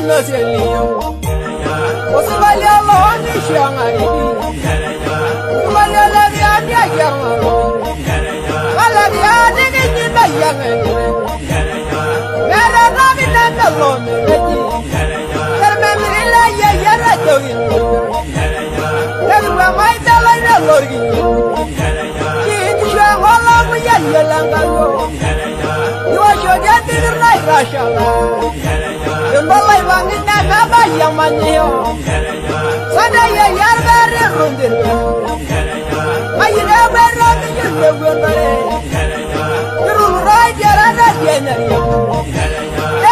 no se lío. O se vale a lo ni shanga ni. Vale a la dia dia yang. Ala dia ni na yang ni. Mera na mi na lo ni. Terme mi la ya ra to ni. Terme mai ta la na lo ni. Ki shanga la mu ya la ngalo. Yo shoja tirnai rashala. Malay bangin na baba yamanyo. Sada ya yarbare rundir. Ayre berro yunne gundare. Yurul ray jarana yenariyo.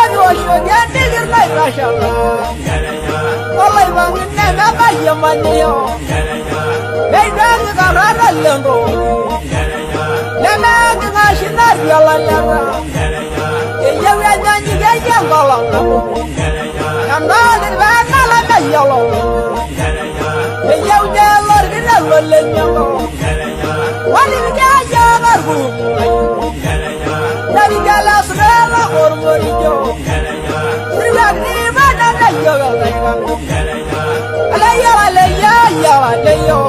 Edo shoja tirnai rashala. Malay bangin na baba yamanyo. Beydan karara lendo. Lema ngashina yala yala. Yo ya nyanyi ya ngolong. Amnal ba kala ba yolo. Yo ya lor gina lolen yolo. Wali ga ya barbu. Nabi gala sura hormori jo. Sriwa ni ba na yo ga. Ala ya yo.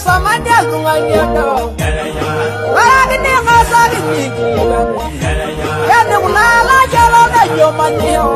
Samanya gunganya do. Lagi ni ngasa ni. Ya ni ulala jalo na yo manyo.